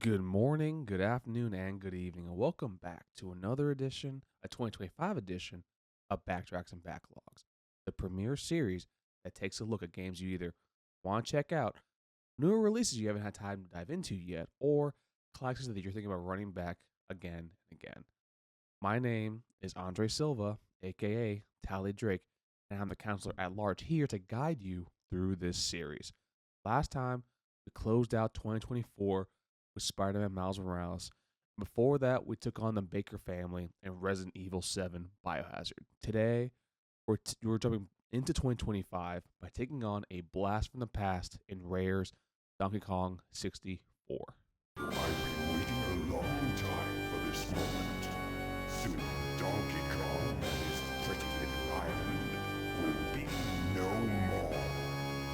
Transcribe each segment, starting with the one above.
Good morning, good afternoon, and good evening, and welcome back to another edition, a 2025 edition of BackTracks and BackLogs, the premier series that takes a look at games you either want to check out, newer releases you haven't had time to dive into yet, or classics that you're thinking about running back again and again. My name is Andre Silva, aka Tally Drake, and I'm the counselor at large here to guide you through this series. Last time, we closed out 2024 with Spider Man Miles Morales. Before that, we took on the Baker family and Resident Evil 7 Biohazard. Today, we're jumping into 2025 by taking on a blast from the past in Rare's Donkey Kong 64. I've been waiting a long time for this moment. Soon Donkey Kong and his pretty little island will be no more.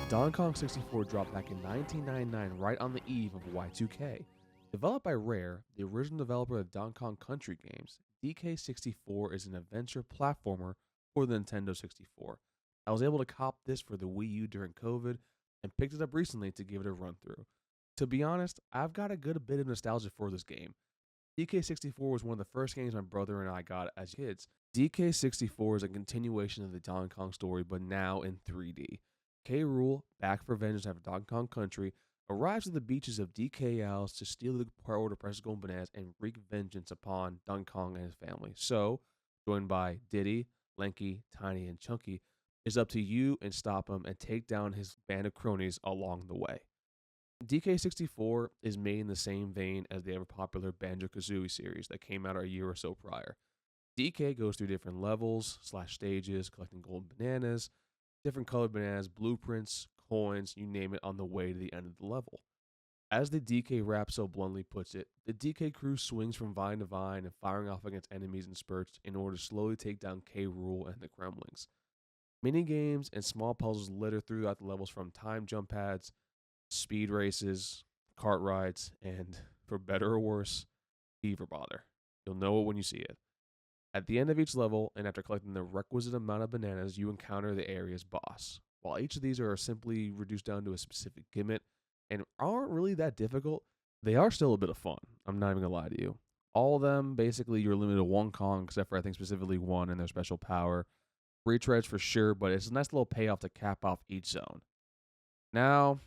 Donkey Kong 64 dropped back in 1999, right on the eve of Y2K. Developed by Rare, the original developer of Donkey Kong Country games, DK64 is an adventure platformer for the Nintendo 64. I was able to cop this for the Wii U during COVID and picked it up recently to give it a run through. To be honest, I've got a good bit of nostalgia for this game. DK64 was one of the first games my brother and I got as kids. DK64 is a continuation of the Donkey Kong story, but now in 3D. K. Rool, back for vengeance after Donkey Kong Country, arrives at the beaches of DKLs to steal the power to Precious Golden Bananas and wreak vengeance upon Donkey Kong and his family. So, joined by Diddy, Lanky, Tiny, and Chunky, it's up to you and stop him and take down his band of cronies along the way. DK64 is made in the same vein as the ever popular Banjo-Kazooie series that came out a year or so prior. DK goes through different levels / stages, collecting golden bananas, different colored bananas, blueprints, coins, you name it, on the way to the end of the level. As the DK rap so bluntly puts it, the DK crew swings from vine to vine and firing off against enemies in spurts in order to slowly take down K. Rool and the Kremlings. Mini games and small puzzles litter throughout the levels, from time jump pads, speed races, cart rides, and, for better or worse, beaver bother. You'll know it when you see it. At the end of each level, and after collecting the requisite amount of bananas, you encounter the area's boss. While each of these are simply reduced down to a specific gimmick and aren't really that difficult, they are still a bit of fun. I'm not even gonna lie to you. All of them, basically, you're limited to one Kong, except for I think specifically one and their special power. Retreads for sure, but it's a nice little payoff to cap off each zone. Now,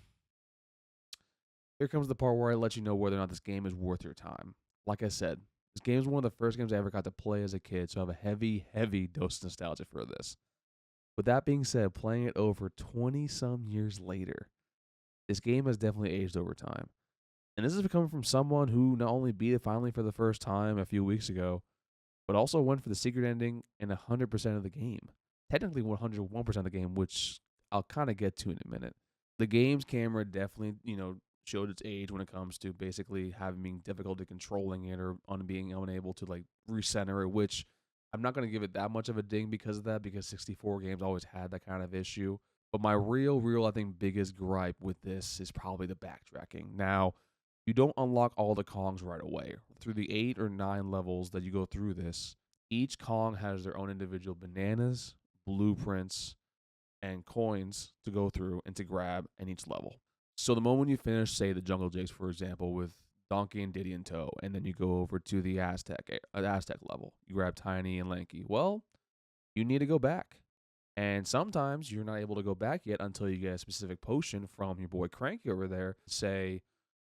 here comes the part where I let you know whether or not this game is worth your time. Like I said, this game is one of the first games I ever got to play as a kid, so I have a heavy, heavy dose of nostalgia for this. With that being said, playing it over 20 some years later, this game has definitely aged over time. And this is coming from someone who not only beat it finally for the first time a few weeks ago, but also went for the secret ending in 100% of the game. Technically 101% of the game, which I'll kind of get to in a minute. The game's camera definitely, showed its age when it comes to basically having difficulty controlling it or on being unable to like recenter it, which I'm not going to give it that much of a ding because of that, because 64 games always had that kind of issue. But my real, I think, biggest gripe with this is probably the backtracking. Now, you don't unlock all the Kongs right away. Through the 8 or 9 levels that you go through this, each Kong has their own individual bananas, blueprints, and coins to go through and to grab in each level. So the moment you finish, say, the Jungle Jakes, for example, with Donkey and Diddy in tow, and then you go over to the Aztec level, you grab Tiny and Lanky. Well, you need to go back. And sometimes you're not able to go back yet until you get a specific potion from your boy Cranky over there. Say,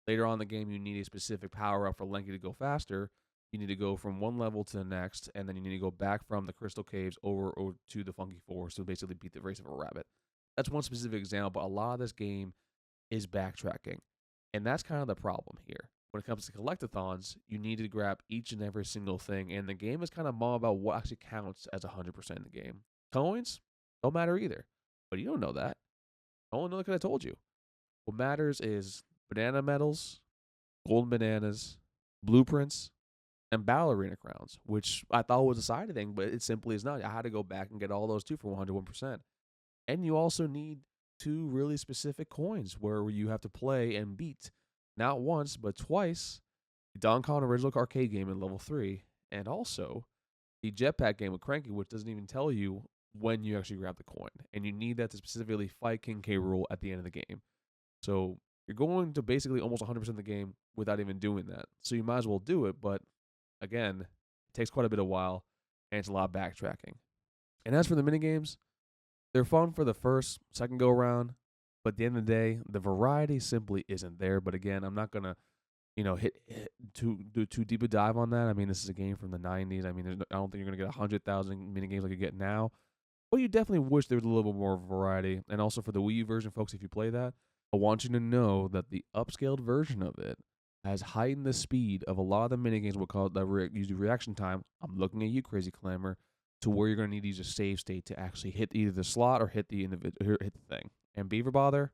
later on in the game, you need a specific power up for Lanky to go faster. You need to go from one level to the next, and then you need to go back from the Crystal Caves over to the Funky Forest to basically beat the race of a rabbit. That's one specific example, but a lot of this game is backtracking. And that's kind of the problem here. When it comes to Collect-A-Thons, you need to grab each and every single thing, and the game is kind of more about what actually counts as 100% in the game. Coins don't matter either, but you don't know that. I only know because I told you. What matters is banana medals, golden bananas, blueprints, and ballerina crowns, which I thought was a side thing, but it simply is not. I had to go back and get all those too for 101%. And you also need 2 really specific coins where you have to play and beat, not once, but twice, the Donkey Kong original arcade game in level 3, and also the jetpack game with Cranky, which doesn't even tell you when you actually grab the coin. And you need that to specifically fight King K. Rool at the end of the game. So you're going to basically almost 100% of the game without even doing that. So you might as well do it, but again, it takes quite a bit of while, and it's a lot of backtracking. And as for the minigames, they're fun for the first, second go around, but at the end of the day, the variety simply isn't there. But again, I'm not gonna, hit do too deep a dive on that. I mean, this is a game from the '90s. I mean, I don't think you're gonna get 100,000 minigames like you get now. But you definitely wish there was a little bit more variety. And also for the Wii U version, folks, if you play that, I want you to know that the upscaled version of it has heightened the speed of a lot of the minigames. We'll call it the use reaction time. I'm looking at you, Crazy Clamor, to where you're going to need to use a save state to actually hit either the slot or hit the hit the thing. And Beaver Bother,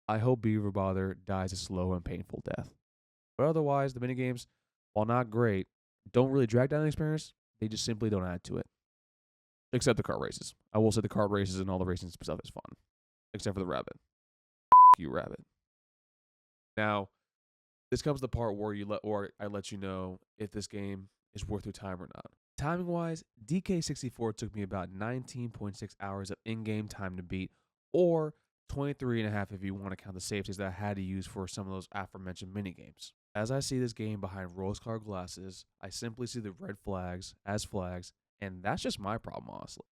I hope Beaver Bother dies a slow and painful death. But otherwise, the minigames, while not great, don't really drag down the experience. They just simply don't add to it. Except the kart races. I will say the kart races and all the racing stuff is fun. Except for the rabbit. You rabbit. Now, this comes to the part where I let you know if this game is worth your time or not. Timing wise, DK64 took me about 19.6 hours of in-game time to beat, or 23.5 if you want to count the save states that I had to use for some of those aforementioned minigames. As I see this game behind rose-colored glasses, I simply see the red flags as flags, and that's just my problem, honestly.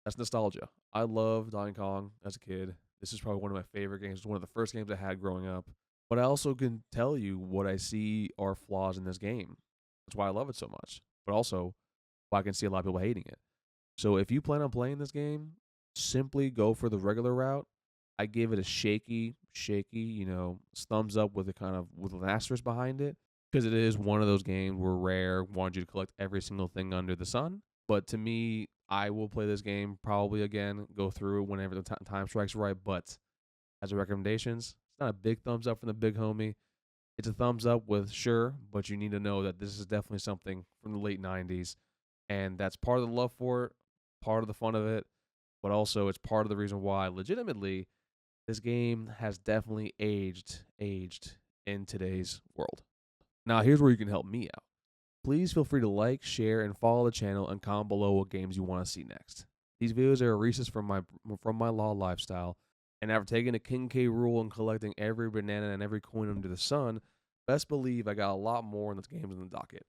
That's nostalgia. I loved Donkey Kong as a kid. This is probably one of my favorite games. It's one of the first games I had growing up. But I also can tell you what I see are flaws in this game. That's why I love it so much. But also, why I can see a lot of people hating it. So if you plan on playing this game, simply go for the regular route. I give it a shaky, thumbs up with an asterisk behind it, because it is one of those games where Rare wanted you to collect every single thing under the sun. But to me, I will play this game probably again, go through it whenever the time strikes right. But as a recommendations, it's not a big thumbs up from the big homie. It's a thumbs up with sure, but you need to know that this is definitely something from the late 90s. And that's part of the love for it, part of the fun of it, but also it's part of the reason why legitimately this game has definitely aged in today's world. Now, here's where you can help me out. Please feel free to like, share, and follow the channel and comment below what games you want to see next. These videos are a recess from my law lifestyle, and after taking the King K rule and collecting every banana and every coin under the sun, best believe I got a lot more in those games in the docket.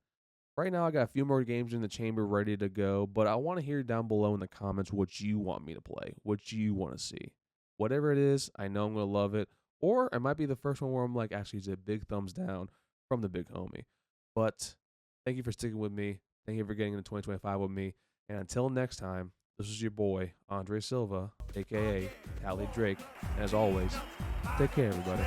Right now, I got a few more games in the chamber ready to go, but I want to hear down below in the comments what you want me to play, what you want to see. Whatever it is, I know I'm going to love it, or it might be the first one where I'm like, actually, it's a big thumbs down from the big homie. But thank you for sticking with me. Thank you for getting into 2025 with me. And until next time, this is your boy, Andre Silva, a.k.a. Tally Drake. And as always, take care, everybody.